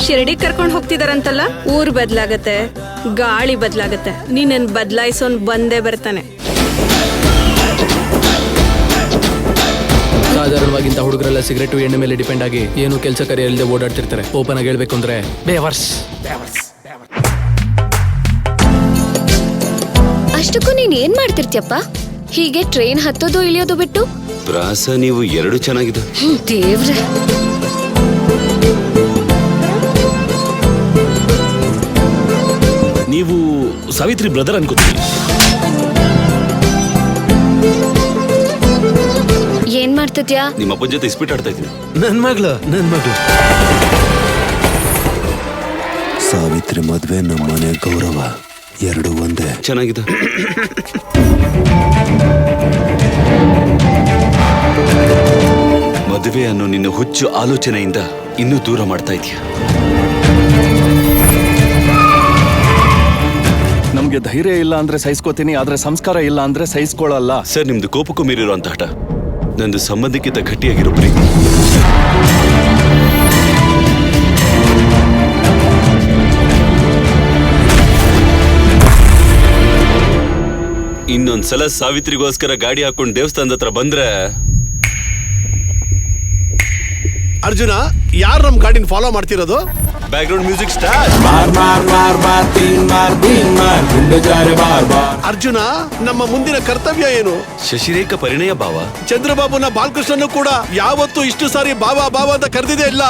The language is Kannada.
ಶಿರಡಿ ಕರ್ಕೊಂಡ್ ಹೋಗ್ತಿದಾರಂತಲ್ಲ. ಊರ್ ಬದ್ಲಾಗತ್ತೆ, ಗಾಳಿ ಬದ್ಲಾಗತ್ತೆ, ನೀನನ್ ಬದ್ಲಾಯಿಸೋನ್ ಬಂದೇ ಬರ್ತಾನೆ. ಸಾಧಾರಣವಾಗಿಂತ ಹುಡುಗರೆಲ್ಲ ಸಿಗರೇಟು ಎಣ್ಣೆ ಮೇಲೆ ಡಿಪೆಂಡ್ ಆಗಿ ಏನು ಕೆಲಸ ಕಾರ್ಯ ಇಲ್ಲದೆ ಓಡಾಡ್ತಿರ್ತಾರೆ. ಓಪನ್ ಆಗಿ ಹೇಳ್ಬೇಕು ಅಂದ್ರೆ ಬೇವರ್ಸ್. ಅಷ್ಟಕ್ಕೂ ನೀನ್ ಏನ್ ಮಾಡ್ತಿರ್ತಿಯಪ್ಪ? ಹೀಗೆ ಟ್ರೈನ್ ಹತ್ತೋದು ಇಳಿಯೋದು ಬಿಟ್ಟು. ಪ್ರಾಸ ನೀವು ಎರಡು ಚೆನ್ನಾಗಿದೆ. ದೇವ್ರೆ, ನೀವು ಸಾವಿತ್ರಿ ಬ್ರದರ್ ಅನ್ಕೋತೀನಿ. ಏನ್ ಮಾಡ್ತಿದ್ಯಾ? ನಿಮ್ಮ ಅಪ್ಪನ ಜೊತೆ ಇಸ್ಪೀಟ್ ಆಡ್ತಾ ಇದ್ದೀನಿ. ನನ್ ಮಗಳು ಸಾವಿತ್ರಿ ಮದ್ವೆ ನಮ್ಮನೆ ಗೌರವ ಎರಡು ಒಂದೇ. ಚೆನ್ನಾಗಿದೆ. ಮದುವೆ ಅನ್ನೋ ನಿನ್ನ ಹುಚ್ಚು ಆಲೋಚನೆಯಿಂದ ಇನ್ನೂ ದೂರ ಮಾಡ್ತಾ ಇದೀಯ. ನಮ್ಗೆ ಧೈರ್ಯ ಇಲ್ಲ ಅಂದ್ರೆ ಸಹಿಸ್ಕೋತೀನಿ, ಆದ್ರೆ ಸಂಸ್ಕಾರ ಇಲ್ಲ ಅಂದ್ರೆ ಸಹಿಸ್ಕೊಳ್ಳಲ್ಲ. ಸರ್, ನಿಮ್ದು ಕೋಪಕ್ಕೂ ಮೀರಿರುವಂತ ಹಠ. ನಂದು ಸಂಬಂಧಕ್ಕಿಂತ ಗಟ್ಟಿಯಾಗಿರೋ ಪ್ರೀತಿ. ಇನ್ನೊಂದ್ಸಲ ಸಾವಿತ್ರಿಗೋಸ್ಕರ ಗಾಡಿ ಹಾಕೊಂಡು ದೇವಸ್ಥಾನದ ಹತ್ರ ಬಂದ್ರೆ. ಅರ್ಜುನ, ಯಾರು ನಮ್ ಗಾಡಿನ ಫಾಲೋ ಮಾಡ್ತಿರೋದು? Back ground music start. Arjuna, ನಮ್ಮ ಮುಂದಿನ ಕರ್ತವ್ಯ ಏನು? ಶಶಿರೇಖ ಪರಿಣಯ ಭಾವ. ಚಂದ್ರಬಾಬುನ ಬಾಲಕೃಷ್ಣನು ಕೂಡ ಯಾವತ್ತೂ ಇಷ್ಟು ಸಾರಿ ಬಾಬಾ ಬಾಬಾ ಅಂತ ಕರೆದಿದೆ ಇಲ್ಲ.